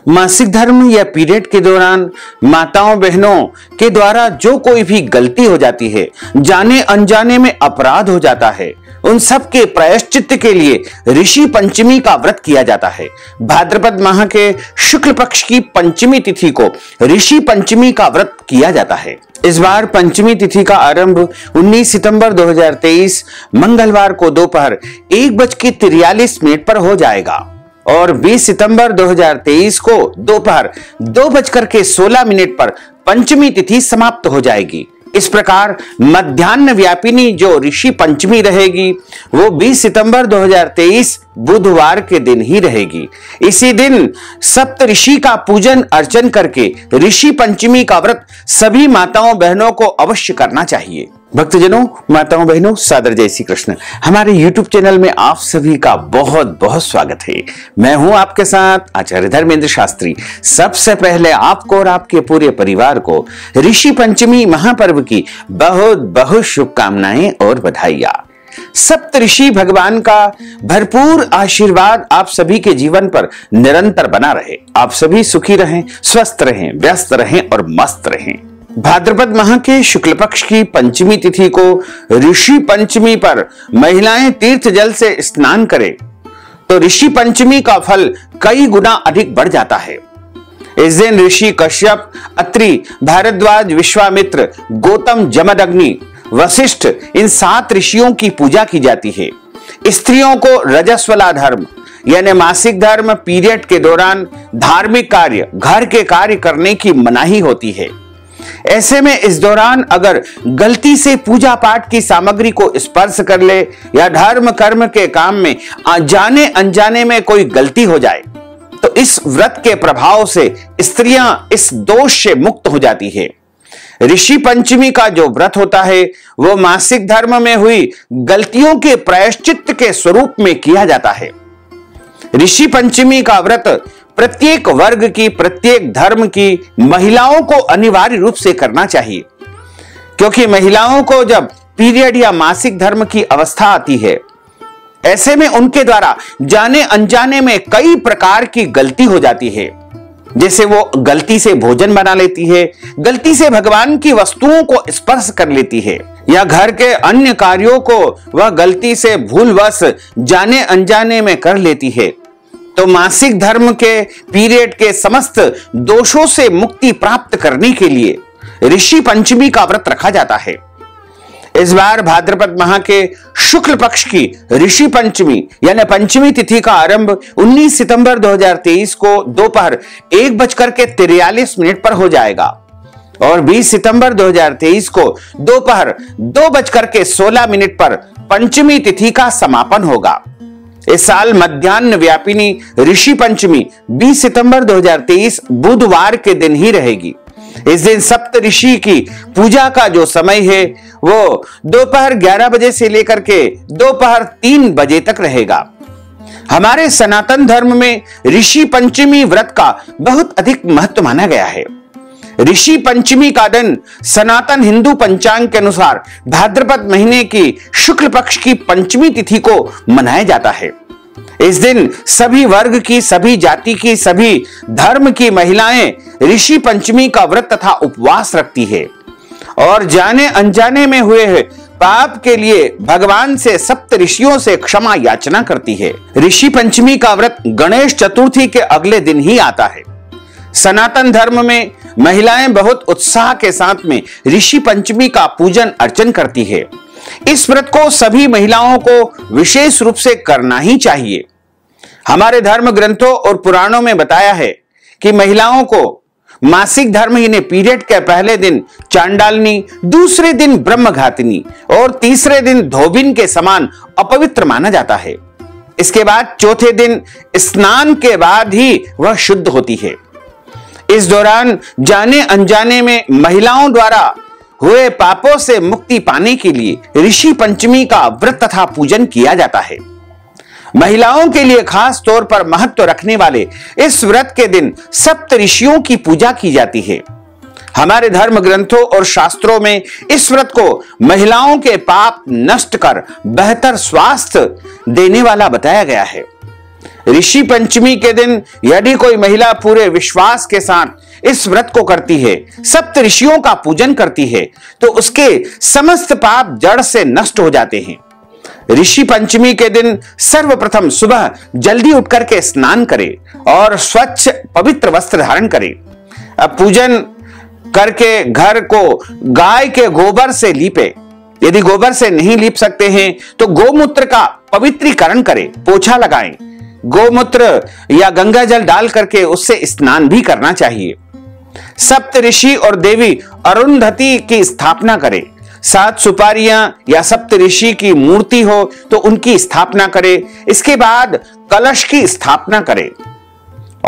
मासिक धर्म या पीरियड के दौरान माताओं बहनों के द्वारा जो कोई भी गलती हो जाती है, जाने अनजाने में अपराध हो जाता है, उन सब के प्रायश्चित के लिए ऋषि पंचमी का व्रत किया जाता है। भाद्रपद माह के शुक्ल पक्ष की पंचमी तिथि को ऋषि पंचमी का व्रत किया जाता है। इस बार पंचमी तिथि का आरंभ 19 सितंबर 2023 मंगलवार को दोपहर 1:43 पर हो जाएगा और 20 सितंबर 2023 को दोपहर 2:16 पर पंचमी तिथि समाप्त हो जाएगी। इस प्रकार मध्याह्न व्यापिनी जो ऋषि पंचमी रहेगी वो 20 सितंबर 2023 बुधवार के दिन ही रहेगी। इसी दिन सप्त ऋषि का पूजन अर्चन करके ऋषि पंचमी का व्रत सभी माताओं बहनों को अवश्य करना चाहिए। भक्तजनों, माताओं बहनों, सादर जय श्री कृष्ण। हमारे YouTube चैनल में आप सभी का बहुत बहुत स्वागत है। मैं हूं आपके साथ आचार्य धर्मेंद्र शास्त्री। सबसे पहले आपको और आपके पूरे परिवार को ऋषि पंचमी महापर्व की बहुत बहुत शुभकामनाएं और बधाइयां। सप्त ऋषि भगवान का भरपूर आशीर्वाद आप सभी के जीवन पर निरंतर बना रहे। आप सभी सुखी रहें, स्वस्थ रहें, व्यस्त रहें और मस्त रहें। भाद्रपद माह के शुक्ल पक्ष की पंचमी तिथि को ऋषि पंचमी पर महिलाएं तीर्थ जल से स्नान करें तो ऋषि पंचमी का फल कई गुना अधिक बढ़ जाता है। इस दिन ऋषि कश्यप, अत्रि, भारद्वाज, विश्वामित्र, गौतम, जमदग्नि, वशिष्ठ इन 7 ऋषियों की पूजा की जाती है। स्त्रियों को रजस्वला धर्म यानी मासिक धर्म पीरियड के दौरान धार्मिक कार्य, घर के कार्य करने की मनाही होती है। ऐसे में इस दौरान अगर गलती से पूजा पाठ की सामग्री को स्पर्श कर ले या धर्म कर्म के काम में जाने अनजाने में कोई गलती हो जाए तो इस व्रत के प्रभाव से स्त्रियां इस दोष से मुक्त हो जाती है। ऋषि पंचमी का जो व्रत होता है वो मासिक धर्म में हुई गलतियों के प्रायश्चित के स्वरूप में किया जाता है। ऋषि पंचमी का व्रत प्रत्येक वर्ग की, प्रत्येक धर्म की महिलाओं को अनिवार्य रूप से करना चाहिए, क्योंकि महिलाओं को जब पीरियड या मासिक धर्म की अवस्था आती है, ऐसे में उनके द्वारा जाने अनजाने में कई प्रकार की गलती हो जाती है। जैसे वो गलती से भोजन बना लेती है, गलती से भगवान की वस्तुओं को स्पर्श कर लेती है या घर के अन्य कार्यों को वह गलती से भूलवश जाने अनजाने में कर लेती है। तो मासिक धर्म के पीरियड के समस्त दोषों से मुक्ति प्राप्त करने के लिए ऋषि पंचमी का व्रत रखा जाता है। इस बार भाद्रपद माह के शुक्ल पक्ष की ऋषि पंचमी यानी पंचमी तिथि का आरंभ 19 सितंबर 2023 को दोपहर 1:43 पर हो जाएगा और 20 सितंबर 2023 को दोपहर 2:16 पर पंचमी तिथि का समापन होगा। इस साल मध्याह्न व्यापिनी ऋषि पंचमी 20 सितंबर 2023 बुधवार के दिन ही रहेगी। इस दिन सप्त ऋषि की पूजा का जो समय है वो दोपहर 11 बजे से लेकर के दोपहर 3 बजे तक रहेगा। हमारे सनातन धर्म में ऋषि पंचमी व्रत का बहुत अधिक महत्व माना गया है। ऋषि पंचमी का दिन सनातन हिंदू पंचांग के अनुसार भाद्रपद महीने की शुक्ल पक्ष की पंचमी तिथि को मनाया जाता है। इस दिन सभी वर्ग की, सभी जाति की, सभी धर्म की महिलाएं ऋषि पंचमी का व्रत तथा उपवास रखती है और जाने अनजाने में हुए पाप के लिए भगवान से सप्त ऋषियों से क्षमा याचना करती है। ऋषि पंचमी का व्रत गणेश चतुर्थी के अगले दिन ही आता है। सनातन धर्म में महिलाएं बहुत उत्साह के साथ में ऋषि पंचमी का पूजन अर्चन करती है। इस व्रत को सभी महिलाओं को विशेष रूप से करना ही चाहिए। हमारे धर्म ग्रंथों और पुराणों में बताया है कि महिलाओं को मासिक धर्म यानी पीरियड के पहले दिन चांडालनी, दूसरे दिन ब्रह्मघातिनी और तीसरे दिन धोबिन के समान अपवित्र माना जाता है। इसके बाद चौथे दिन स्नान के बाद ही वह शुद्ध होती है। इस दौरान जाने अनजाने में महिलाओं द्वारा हुए पापों से मुक्ति पाने के लिए ऋषि पंचमी का व्रत तथा पूजन किया जाता है। महिलाओं के लिए खास तौर पर महत्व रखने वाले इस व्रत के दिन सप्त ऋषियों की पूजा की जाती है। हमारे धर्म ग्रंथों और शास्त्रों में इस व्रत को महिलाओं के पाप नष्ट कर बेहतर स्वास्थ्य देने वाला बताया गया है। ऋषि पंचमी के दिन यदि कोई महिला पूरे विश्वास के साथ इस व्रत को करती है, सप्त ऋषियों का पूजन करती है, तो उसके समस्त पाप जड़ से नष्ट हो जाते हैं। ऋषि पंचमी के दिन सर्वप्रथम सुबह जल्दी उठ करके स्नान करे और स्वच्छ पवित्र वस्त्र धारण करे। अब पूजन करके घर को गाय के गोबर से लीपे। यदि गोबर से नहीं लीप सकते हैं तो गोमूत्र का पवित्रीकरण करें, पोछा लगाएं। गोमूत्र या गंगा जल डाल करके उससे स्नान भी करना चाहिए। सप्त ऋषि और देवी अरुंधति की स्थापना करें। 7 सुपारियां या सप्त ऋषि की मूर्ति हो तो उनकी स्थापना करें। इसके बाद कलश की स्थापना करें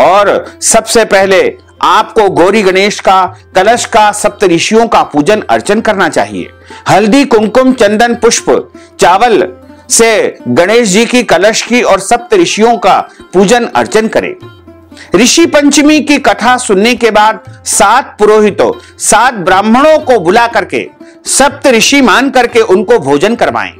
और सबसे पहले आपको गौरी गणेश का, कलश का, सप्त ऋषियों का पूजन अर्चन करना चाहिए। हल्दी, कुमकुम, चंदन, पुष्प, चावल से गणेश जी की, कलश की और सप्त ऋषियों का पूजन अर्चन करें। ऋषि पंचमी की कथा सुनने के बाद 7 पुरोहितों, 7 ब्राह्मणों को बुला करके सप्त ऋषि मान करके उनको भोजन करवाएं।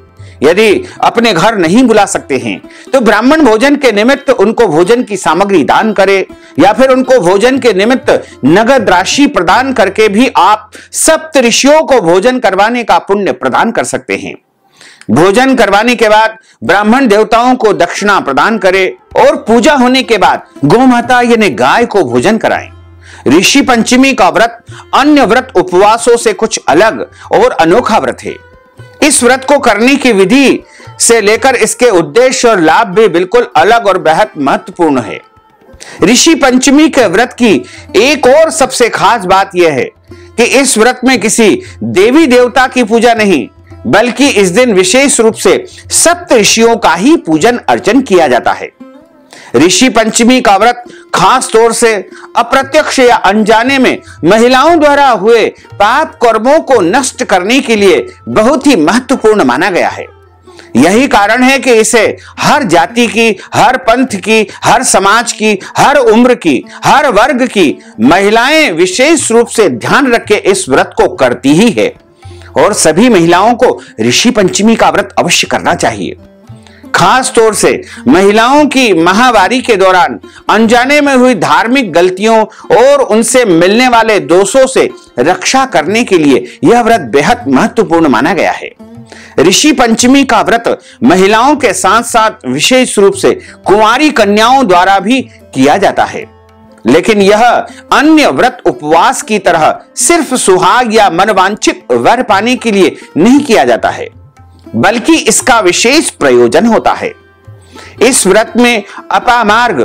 यदि अपने घर नहीं बुला सकते हैं तो ब्राह्मण भोजन के निमित्त उनको भोजन की सामग्री दान करें या फिर उनको भोजन के निमित्त नगद राशि प्रदान करके भी आप सप्त ऋषियों को भोजन करवाने का पुण्य प्रदान कर सकते हैं। भोजन करवाने के बाद ब्राह्मण देवताओं को दक्षिणा प्रदान करें और पूजा होने के बाद गोमाता यानी गाय को भोजन कराएं। ऋषि पंचमी का व्रत अन्य व्रत उपवासों से कुछ अलग और अनोखा व्रत है। इस व्रत को करने की विधि से लेकर इसके उद्देश्य और लाभ भी बिल्कुल अलग और बेहद महत्वपूर्ण है। ऋषि पंचमी के व्रत की एक और सबसे खास बात यह है कि इस व्रत में किसी देवी देवता की पूजा नहीं, बल्कि इस दिन विशेष रूप से सप्त ऋषियों का ही पूजन अर्चन किया जाता है। ऋषि पंचमी का व्रत खास तौर से अप्रत्यक्ष या अनजाने में महिलाओं द्वारा हुए पाप कर्मों को नष्ट करने के लिए बहुत ही महत्वपूर्ण माना गया है। यही कारण है कि इसे हर जाति की, हर पंथ की, हर समाज की, हर उम्र की, हर वर्ग की महिलाएं विशेष रूप से ध्यान रख के इस व्रत को करती ही है और सभी महिलाओं को ऋषि पंचमी का व्रत अवश्य करना चाहिए। खास तौर से महिलाओं की माहवारी के दौरान अनजाने में हुई धार्मिक गलतियों और उनसे मिलने वाले दोषों से रक्षा करने के लिए यह व्रत बेहद महत्वपूर्ण माना गया है। ऋषि पंचमी का व्रत महिलाओं के साथ साथ विशेष रूप से कुंवारी कन्याओं द्वारा भी किया जाता है, लेकिन यह अन्य व्रत उपवास की तरह सिर्फ सुहाग या मनवांछित वर पाने के लिए नहीं किया जाता है, बल्कि इसका विशेष प्रयोजन होता है। इस व्रत में अपामार्ग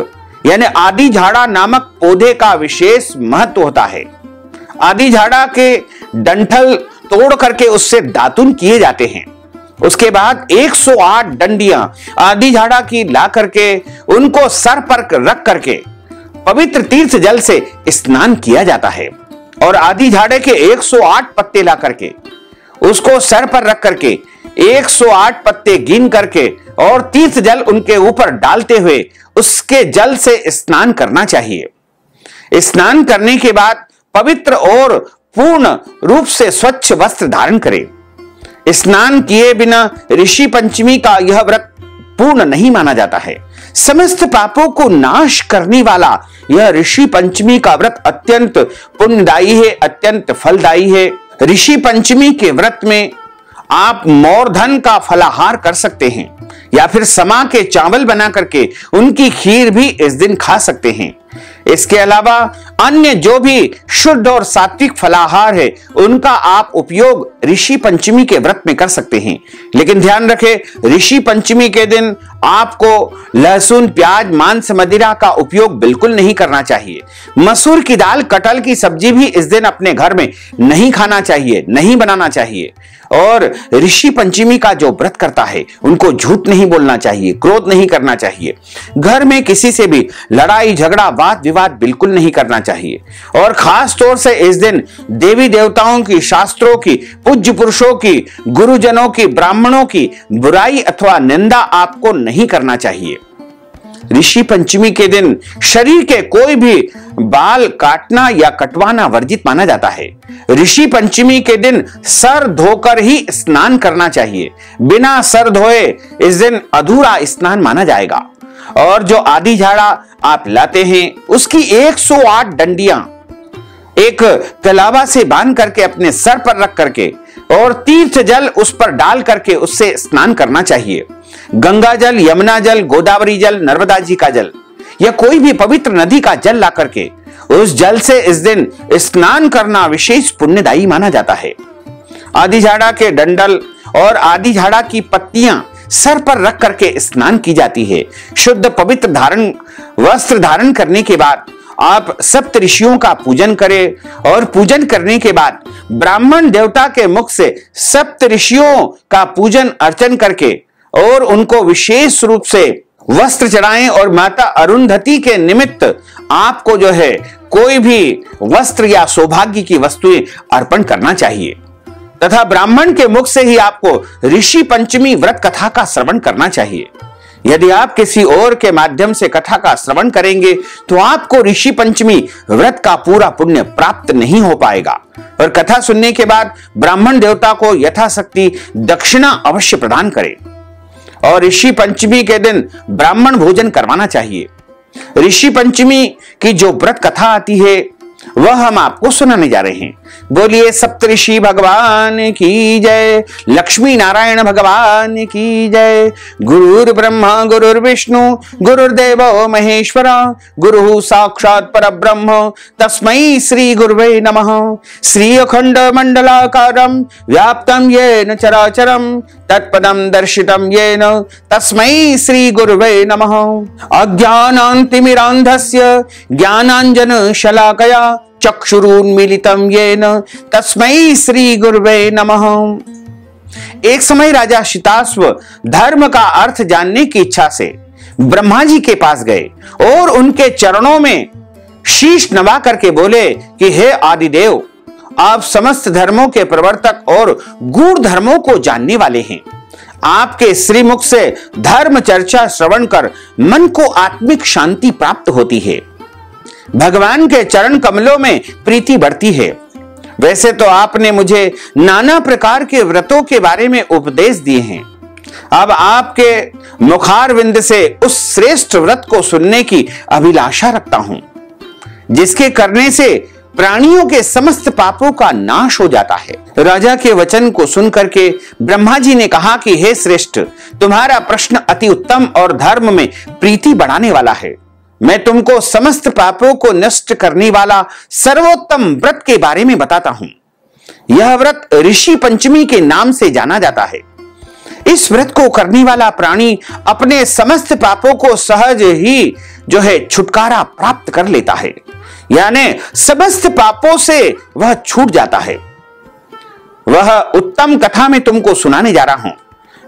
यानी आदि झाड़ा नामक पौधे का विशेष महत्व होता है। आदि झाड़ा के डंठल तोड़ करके उससे दातुन किए जाते हैं। उसके बाद 108 डंडियां आदि झाड़ा की ला करके उनको सर पर रख करके पवित्र तीर्थ जल से स्नान किया जाता है और आदि झाड़े के 108 पत्ते ला करके उसको सर पर रख करके 108 पत्ते गिन करके और तीर्थ जल उनके ऊपर डालते हुए उसके जल से स्नान करना चाहिए। स्नान करने के बाद पवित्र और पूर्ण रूप से स्वच्छ वस्त्र धारण करें। स्नान किए बिना ऋषि पंचमी का यह व्रत पूर्ण नहीं माना जाता है। समस्त पापों को नाश करने वाला यह ऋषि पंचमी का व्रत अत्यंत पुण्यदायी है, अत्यंत फलदायी है। ऋषि पंचमी के व्रत में आप मोरधन का फलाहार कर सकते हैं या फिर समा के चावल बना करके उनकी खीर भी इस दिन खा सकते हैं। इसके अलावा अन्य जो भी शुद्ध और सात्विक फलाहार है उनका आप उपयोग ऋषि पंचमी के व्रत में कर सकते हैं, लेकिन ध्यान रखें ऋषि पंचमी के दिन आपको लहसुन, प्याज, मांस, मदिरा का उपयोग बिल्कुल नहीं करना चाहिए। मसूर की दाल, कटहल की सब्जी भी इस दिन अपने घर में नहीं खाना चाहिए, नहीं बनाना चाहिए। और ऋषि पंचमी का जो व्रत करता है उनको झूठ नहीं बोलना चाहिए, क्रोध नहीं करना चाहिए। घर में किसी से भी लड़ाई झगड़ा वाद विवाद बिल्कुल नहीं करना चाहिए और खास तौर से इस दिन देवी देवताओं की, शास्त्रों की, पूज्य पुरुषों की, गुरुजनों की, ब्राह्मणों की बुराई अथवा निंदा आपको नहीं करना चाहिए। ऋषि पंचमी के दिन शरीर के कोई भी बाल काटना या कटवाना वर्जित माना जाता है। ऋषि पंचमी के दिन सर धोकर ही स्नान करना चाहिए। बिना सर धोए इस दिन अधूरा स्नान माना जाएगा। और जो आदि झाड़ा आप लाते हैं उसकी 108 डंडियां एक कलावा से बांध करके अपने सर पर रख करके और तीर्थ जल उस पर डाल करके उससे स्नान करना चाहिए। गंगा जल, यमुना जल, गोदावरी जल, नर्मदा जी का जल या कोई भी पवित्र नदी का जल ला करके उस जल से इस दिन स्नान करना विशेष पुण्यदायी माना जाता है। आदि झाड़ा के डंडल और आदि झाड़ा की पत्तियां सर पर रख करके स्नान की जाती है। शुद्ध पवित्र वस्त्र धारण करने के बाद आप सप्त ऋषियों का पूजन करें और पूजन करने के बाद ब्राह्मण देवता के मुख से सप्त ऋषियों का पूजन अर्चन करके और उनको विशेष रूप से वस्त्र चढ़ाएं और माता अरुंधति के निमित्त आपको जो है कोई भी वस्त्र या सौभाग्य की वस्तुएं अर्पण करना चाहिए तथा ब्राह्मण के मुख से ही आपको ऋषि पंचमी व्रत कथा का श्रवण करना चाहिए। यदि आप किसी और के माध्यम से कथा का श्रवण करेंगे तो आपको ऋषि पंचमी व्रत का पूरा पुण्य प्राप्त नहीं हो पाएगा और कथा सुनने के बाद ब्राह्मण देवता को यथाशक्ति दक्षिणा अवश्य प्रदान करें और ऋषि पंचमी के दिन ब्राह्मण भोजन करवाना चाहिए। ऋषि पंचमी की जो व्रत कथा आती है वह हम आपको सुनाने जा रहे हैं। बोलिए सप्तऋषि भगवान की जय, लक्ष्मी नारायण भगवान की जय। गुरुर् ब्रह्मा गुरुर्विष्णु गुरुर्देवो महेश्वरा, गुरुः साक्षात् परब्रह्म तस्मै श्री गुरुवे नमः। श्री अखंड मंडलाकारं व्याप्तं येन चराचरं तत्पदं दर्शितं येन तस्मै श्री गुरुवे नमः। अज्ञानान्तिमिरान्धस्य ज्ञानाञ्जन शलाकया चक्षुरुन्मीलितं येन तस्मै श्री गुरुवे नमः। एक समय राजा शिताश्व धर्म का अर्थ जानने की इच्छा से ब्रह्मा जी के पास गए और उनके चरणों में शीश नवा करके बोले कि हे आदिदेव, आप समस्त धर्मों के प्रवर्तक और गूढ़ धर्मों को जानने वाले हैं। आपके श्रीमुख से धर्म चर्चा श्रवण कर मन को आत्मिक शांति प्राप्त होती है, भगवान के चरण कमलों में प्रीति बढ़ती है। वैसे तो आपने मुझे नाना प्रकार के व्रतों के बारे में उपदेश दिए हैं, अब आपके मुखारविंद से उस श्रेष्ठ व्रत को सुनने की अभिलाषा रखता हूं जिसके करने से प्राणियों के समस्त पापों का नाश हो जाता है। राजा के वचन को सुन करके ब्रह्मा जी ने कहा कि हे श्रेष्ठ, तुम्हारा प्रश्न अति उत्तम और धर्म में प्रीति बढ़ाने वाला है। मैं तुमको समस्त पापों को नष्ट करने वाला सर्वोत्तम व्रत के बारे में बताता हूं। यह व्रत ऋषि पंचमी के नाम से जाना जाता है। इस व्रत को करने वाला प्राणी अपने समस्त पापों को सहज ही जो है छुटकारा प्राप्त कर लेता है, यानी समस्त पापों से वह छूट जाता है। वह उत्तम कथा में तुमको सुनाने जा रहा हूं।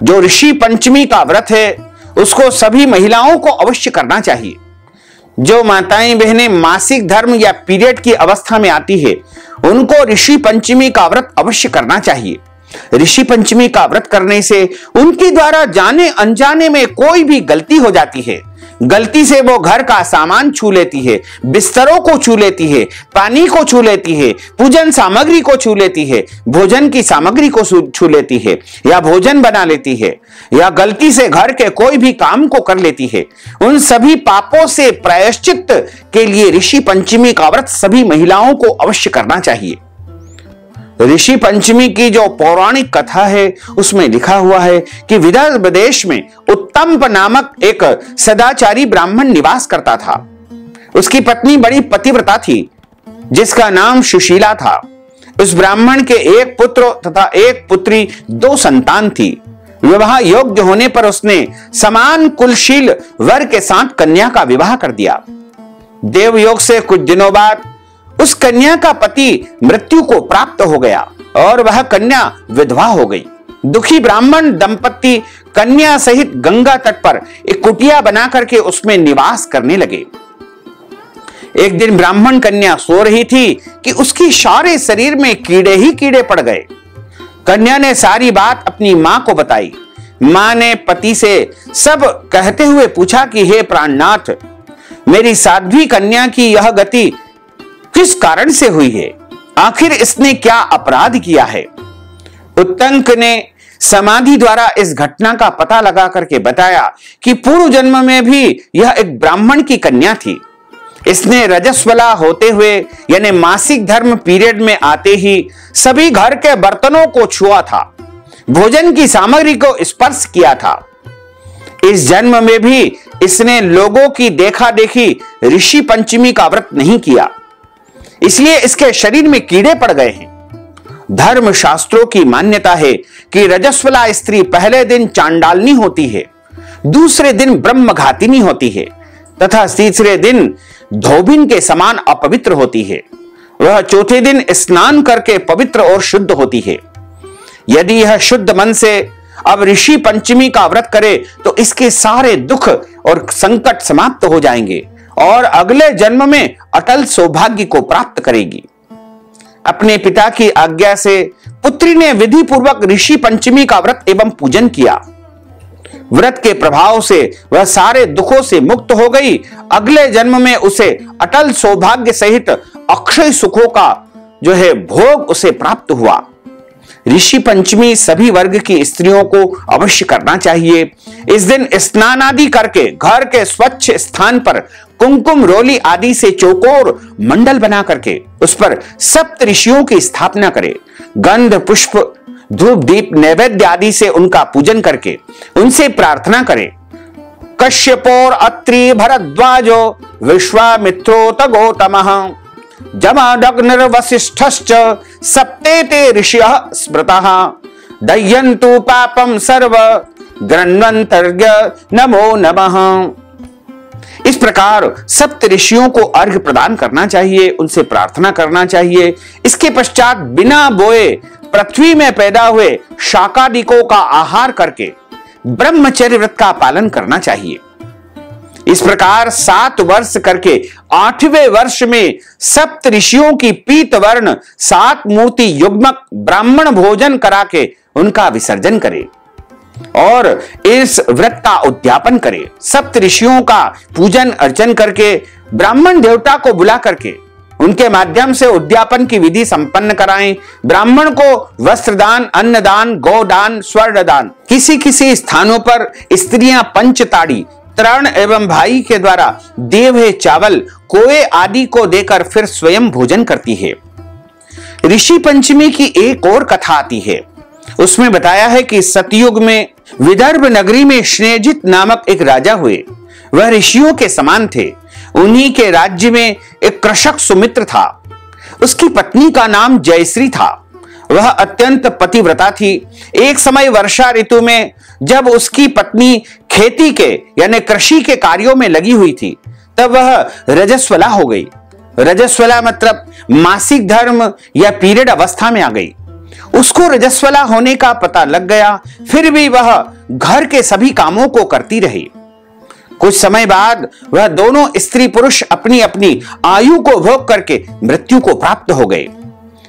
जो ऋषि पंचमी का व्रत है उसको सभी महिलाओं को अवश्य करना चाहिए। जो माताएं बहनें मासिक धर्म या पीरियड की अवस्था में आती है उनको ऋषि पंचमी का व्रत अवश्य करना चाहिए। ऋषि पंचमी का व्रत करने से उनके द्वारा जाने अनजाने में कोई भी गलती हो जाती है, गलती से वो घर का सामान छू लेती है, बिस्तरों को छू लेती है, पानी को छू लेती है, पूजन सामग्री को छू लेती है, भोजन की सामग्री को छू लेती है या भोजन बना लेती है या गलती से घर के कोई भी काम को कर लेती है, उन सभी पापों से प्रायश्चित के लिए ऋषि पंचमी का व्रत सभी महिलाओं को अवश्य करना चाहिए। ऋषि पंचमी की जो पौराणिक कथा है उसमें लिखा हुआ है कि विदर्भ देश में उत्तम नामक एक सदाचारी ब्राह्मण निवास करता था। उसकी पत्नी बड़ी पतिव्रता थी जिसका नाम सुशीला था। उस ब्राह्मण के एक पुत्र तथा एक पुत्री, 2 संतान थी। विवाह योग्य होने पर उसने समान कुलशील वर के साथ कन्या का विवाह कर दिया। देवयोग से कुछ दिनों बाद उस कन्या का पति मृत्यु को प्राप्त हो गया और वह कन्या विधवा हो गई। दुखी ब्राह्मण दंपति कन्या सहित गंगा तट पर एक कुटिया बना करके उसमें निवास करने लगे। एक दिन ब्राह्मण कन्या सो रही थी कि उसकी सारे शरीर में कीड़े ही कीड़े पड़ गए। कन्या ने सारी बात अपनी मां को बताई। मां ने पति से सब कहते हुए पूछा कि हे प्राणनाथ, मेरी साध्वी कन्या की यह गति किस कारण से हुई है? आखिर इसने क्या अपराध किया है? उत्तंक ने समाधि द्वारा इस घटना का पता लगा करके बताया कि पूर्व जन्म में भी यह एक ब्राह्मण की कन्या थी। इसने रजस्वला होते हुए यानी मासिक धर्म पीरियड में आते ही सभी घर के बर्तनों को छुआ था, भोजन की सामग्री को स्पर्श किया था। इस जन्म में भी इसने लोगों की देखा देखी ऋषि पंचमी का व्रत नहीं किया, इसलिए इसके शरीर में कीड़े पड़ गए हैं। धर्म शास्त्रों की मान्यता है कि रजस्वला स्त्री पहले दिन चांडालनी होती है, दूसरे दिन ब्रह्मघातिनी होती है तथा तीसरे दिन धोबिन के समान अपवित्र होती है। वह चौथे दिन स्नान करके पवित्र और शुद्ध होती है। यदि यह शुद्ध मन से अब ऋषि पंचमी का व्रत करे तो इसके सारे दुख और संकट समाप्त हो जाएंगे और अगले जन्म में अटल सौभाग्य को प्राप्त करेगी। अपने पिता की आज्ञा से पुत्री ने विधि पूर्वक ऋषि पंचमी का व्रत एवं पूजन किया। व्रत के प्रभाव से वह सारे दुखों से मुक्त हो गई। अगले जन्म में उसे अटल सौभाग्य सहित अक्षय सुखों का जो है भोग उसे प्राप्त हुआ। ऋषि पंचमी सभी वर्ग की स्त्रियों को अवश्य करना चाहिए। इस दिन स्नान आदि करके घर के स्वच्छ स्थान पर कुमकुम रोली आदि से चौकोर मंडल बना करके उस पर सप्त ऋषियों की स्थापना करे। गंध पुष्प धूप दीप नैवेद्य आदि से उनका पूजन करके उनसे प्रार्थना करे। कश्यपोर अत्रि भरद्वाजो विश्वामित्रोत गौतमः जमदग्निर्वसिष्ठश्च सप्तेते ऋषयः स्मृतः दह्यन्तु पापं सर्व गृह्णन्तर्य नमो नमः। इस प्रकार सप्त ऋषियों को अर्घ्य प्रदान करना चाहिए, उनसे प्रार्थना करना चाहिए। इसके पश्चात बिना बोए पृथ्वी में पैदा हुए शाकादिकों का आहार करके ब्रह्मचर्य व्रत का पालन करना चाहिए। इस प्रकार 7 वर्ष करके 8वें वर्ष में सप्त ऋषियों की पीत वर्ण 7 मूर्ति युग्मक ब्राह्मण भोजन करा के उनका विसर्जन करे और इस व्रत का उद्यापन करे। सप्त ऋषियों का पूजन अर्चन करके ब्राह्मण देवता को बुला करके उनके माध्यम से उद्यापन की विधि संपन्न कराएं। ब्राह्मण को वस्त्रदान, अन्नदान, गौदान, स्वर्णदान, किसी किसी स्थानों पर स्त्रियां पंचताड़ी तरण एवं भाई के द्वारा दिए हुए चावल कोए आदि को देकर फिर स्वयं भोजन करती है। ऋषि पंचमी की एक और कथा आती है। उसमें बताया है कि सतयुग में विदर्भ नगरी में स्नेजित नामक एक राजा हुए। वह ऋषियों के समान थे। उन्हीं के राज्य में एक कृषक सुमित्र था। उसकी पत्नी का नाम जयश्री था। वह अत्यंत पतिव्रता थी। एक समय वर्षा ऋतु में जब उसकी पत्नी खेती के यानी कृषि के कार्यों में लगी हुई थी तब वह रजस्वला हो गई। रजस्वला मतलब मासिक धर्म या पीरियड अवस्था में आ गई। उसको रजस्वला होने का पता लग गया, फिर भी वह घर के सभी कामों को करती रही। कुछ समय बाद वह दोनों स्त्री पुरुष अपनी अपनी आयु को भोग करके मृत्यु को प्राप्त हो गए।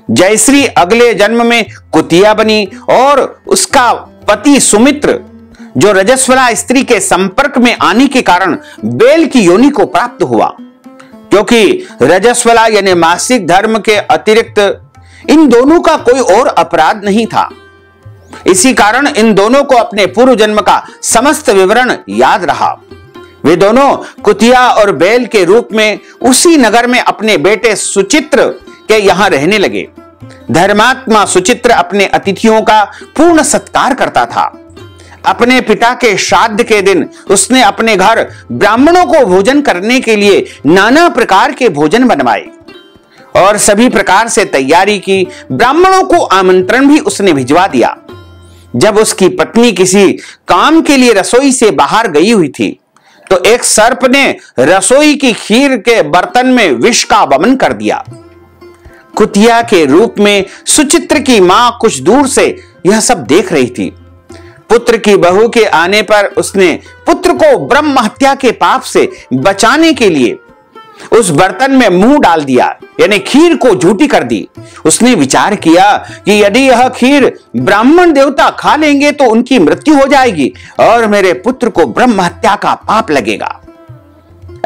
जयश्री अगले जन्म में कुतिया बनी और उसका पति सुमित्र जो रजस्वला स्त्री के संपर्क में आने के कारण बेल की योनि को प्राप्त हुआ। क्योंकि रजस्वला यानी मासिक धर्म के अतिरिक्त इन दोनों का कोई और अपराध नहीं था। इसी कारण इन दोनों को अपने पूर्व जन्म का समस्त विवरण याद रहा। वे दोनों कुतिया और बैल के रूप में उसी नगर में अपने बेटे सुचित्र के यहां रहने लगे। धर्मात्मा सुचित्र अपने अतिथियों का पूर्ण सत्कार करता था। अपने पिता के श्राद्ध के दिन उसने अपने घर ब्राह्मणों को भोजन करने के लिए नाना प्रकार के भोजन बनवाए और सभी प्रकार से तैयारी की। ब्राह्मणों को आमंत्रण भी उसने भिजवा दिया। जब उसकी पत्नी किसी काम के लिए रसोई से बाहर गई हुई थी तो एक सर्प ने रसोई की खीर के बर्तन में विष का वमन कर दिया। कुतिया के रूप में सुचित्र की मां कुछ दूर से यह सब देख रही थी। पुत्र की बहू के आने पर उसने पुत्र को ब्रह्म हत्या के पाप से बचाने के लिए उस बर्तन में मुंह डाल दिया, यानी खीर को झूठी कर दी। उसने विचार किया कि यदि यह खीर ब्राह्मण देवता खा लेंगे तो उनकी मृत्यु हो जाएगी और मेरे पुत्र को ब्रह्म हत्या का पाप लगेगा।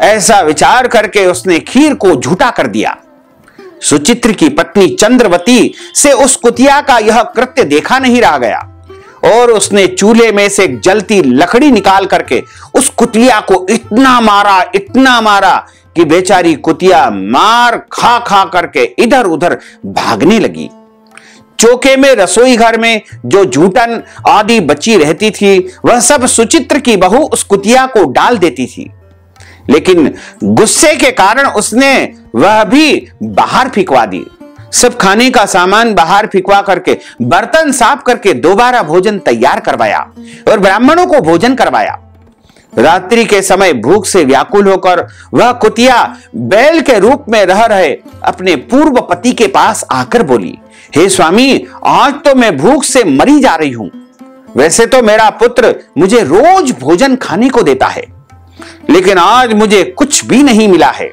ऐसा विचार करके उसने खीर को झूठा कर दिया। सुचित्र की पत्नी चंद्रवती से उस कुतिया का यह कृत्य देखा नहीं रह गया। और उसने चूल्हे में से एक जलती लकड़ी निकाल करके उस कुतिया को इतना मारा कि बेचारी कुतिया मार खा खा करके इधर उधर भागने लगी। चौके में रसोई घर में जो जूठन आदि बची रहती थी वह सब सुचित्र की बहू उस कुतिया को डाल देती थी, लेकिन गुस्से के कारण उसने वह भी बाहर फिकवा दी। सब खाने का सामान बाहर फिकवा करके बर्तन साफ करके दोबारा भोजन तैयार करवाया और ब्राह्मणों को भोजन करवाया। रात्रि के समय भूख से व्याकुल होकर वह कुतिया बैल के रूप में रह रहे अपने पूर्व पति के पास आकर बोली, हे स्वामी, आज तो मैं भूख से मरी जा रही हूं। वैसे तो मेरा पुत्र मुझे रोज भोजन खाने को देता है, लेकिन आज मुझे कुछ भी नहीं मिला है।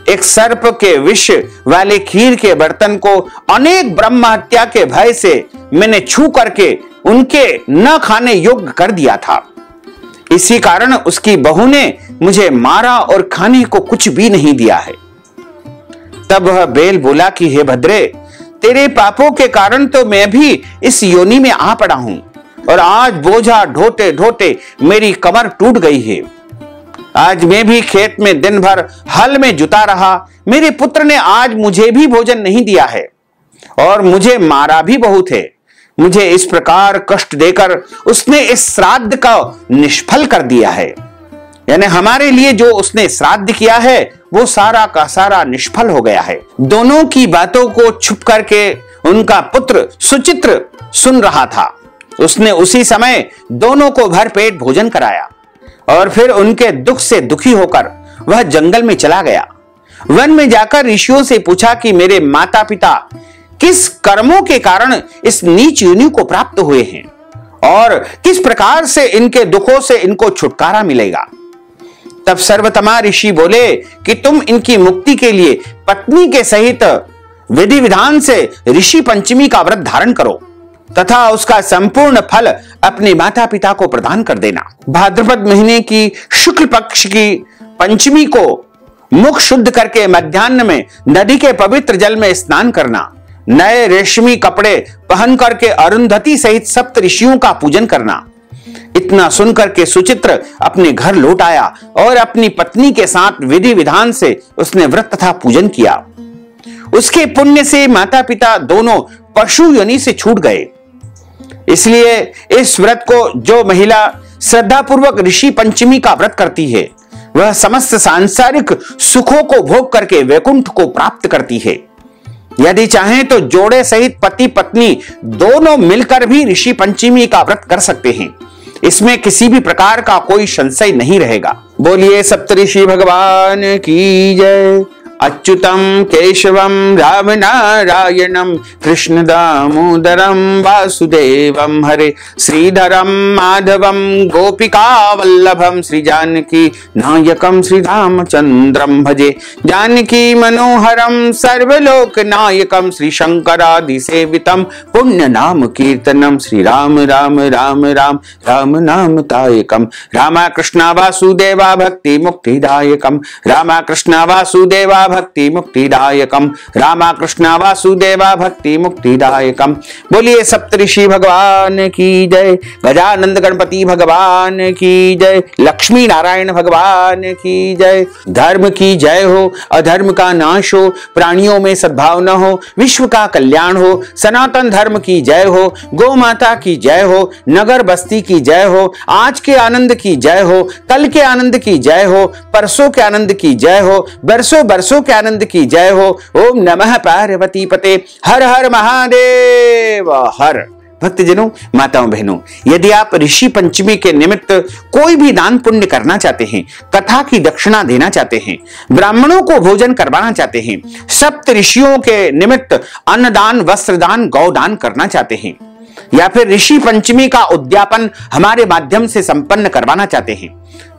एक सर्प के विष वाले खीर के बर्तन को अनेक ब्रह्म हत्या के भय से मैंने छू करके उनके न खाने योग्य कर दिया था। इसी कारण उसकी बहू ने मुझे मारा और खाने को कुछ भी नहीं दिया है। तब वह बैल बोला कि हे भद्रे, तेरे पापों के कारण तो मैं भी इस योनि में आ पड़ा हूं और आज बोझा ढोते ढोते मेरी कमर टूट गई है। आज मैं भी खेत में दिन भर हल में जुटा रहा। मेरे पुत्र ने आज मुझे भी भोजन नहीं दिया है और मुझे मारा भी बहुत है। मुझे इस प्रकार कष्ट देकर उसने इस श्राद्ध का निष्फल कर दिया है। यानी हमारे लिए जो उसने श्राद्ध किया है वो सारा का सारा निष्फल हो गया है। दोनों की बातों को छुप करके उनका पुत्र सुचित्र सुन रहा था। उसने उसी समय दोनों को भरपेट भोजन कराया और फिर उनके दुख से दुखी होकर वह जंगल में चला गया। वन में जाकर ऋषियों से पूछा कि मेरे माता पिता किस कर्मों के कारण इस नीच योनि को प्राप्त हुए हैं और किस प्रकार से इनके दुखों से इनको छुटकारा मिलेगा। तब सर्वतमा ऋषि बोले कि तुम इनकी मुक्ति के लिए पत्नी के सहित विधि विधान से ऋषि पंचमी का व्रत धारण करो तथा उसका संपूर्ण फल अपने माता पिता को प्रदान कर देना। भाद्रपद महीने की शुक्ल पक्ष की पंचमी को मुख शुद्ध करके मध्याह्न में नदी के पवित्र जल में स्नान करना, नए रेशमी कपड़े पहन करके अरुंधति सहित सप्त ऋषियों का पूजन करना। इतना सुनकर के सुचित्र अपने घर लौट आया और अपनी पत्नी के साथ विधि विधान से उसने व्रत तथा पूजन किया। उसके पुण्य से माता पिता दोनों पशु योनि से छूट गए। इसलिए इस व्रत को जो महिला श्रद्धा पूर्वक ऋषि पंचमी का व्रत करती है वह समस्त सांसारिक सुखों को भोग करके वैकुंठ को प्राप्त करती है। यदि चाहें तो जोड़े सहित पति पत्नी दोनों मिलकर भी ऋषि पंचमी का व्रत कर सकते हैं। इसमें किसी भी प्रकार का कोई संशय नहीं रहेगा। बोलिए सप्तऋषि भगवान की जय। अच्युतम केशवम राम नारायणम कृष्ण दामोदरम वासुदेवम हरे श्रीधरम माधवम गोपिका वल्लभम श्री जानकी नायकम श्री रामचंद्रम भजे। जानकी मनोहरम सर्वलोक नायकम श्री शंकरादि सेवितम पुण्य नाम कीर्तनम श्री राम राम राम राम राम नाम तायकम। रामा कृष्णा वासुदेवा भक्ति मुक्तिदायकम। रामा कृष्णा वासुदेवा भक्ति मुक्तिदायकम। रामा कृष्णा वासुदेवा भक्ति मुक्तिदायकम। बोलिए सप्तऋषि भगवान की जय। गजानंद गणपति भगवान की जय। लक्ष्मी नारायण भगवान की जय। धर्म की जय हो, अधर्म का नाश हो, प्राणियों में सद्भावना हो, विश्व का कल्याण हो, सनातन धर्म की जय हो, गौ माता की जय हो, नगर बस्ती की जय हो, आज के आनंद की जय हो, कल के आनंद की जय हो, परसों के आनंद की जय हो, बरसों बरसों के आनंद की जय हो। ओम नमः पार्वती पते। हर हर महादेव हर। भक्तजनों, माताओं बहनों, यदि आप ऋषि पंचमी के निमित्त कोई भी दान पुण्य करना चाहते हैं, कथा की दक्षिणा देना चाहते हैं, ब्राह्मणों को भोजन करवाना चाहते हैं, सप्त ऋषियों के निमित्त अन्नदान, वस्त्रदान, गौदान करना चाहते हैं, या फिर ऋषि पंचमी का उद्यापन हमारे माध्यम से संपन्न करवाना चाहते हैं,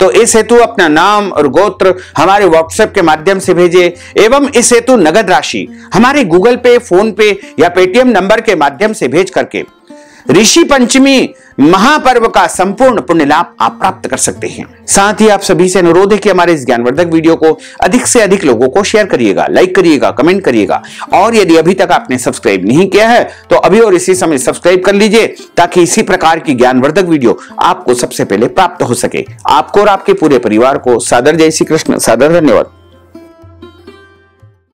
तो इस हेतु अपना नाम और गोत्र हमारे व्हाट्सएप के माध्यम से भेजें एवं इस हेतु नगद राशि हमारे गूगल पे, फोन पे या पेटीएम नंबर के माध्यम से भेज करके ऋषि पंचमी महापर्व का संपूर्ण पुण्य लाभ आप प्राप्त कर सकते हैं। साथ ही आप सभी से अनुरोध है कि हमारे इस ज्ञानवर्धक वीडियो को अधिक से अधिक लोगों को शेयर करिएगा, लाइक करिएगा, कमेंट करिएगा, और यदि अभी तक आपने सब्सक्राइब नहीं किया है तो अभी और इसी समय सब्सक्राइब कर लीजिए, ताकि इसी प्रकार की ज्ञानवर्धक वीडियो आपको सबसे पहले प्राप्त हो सके। आपको और आपके पूरे परिवार को सादर जय श्री कृष्ण, सादर धन्यवाद।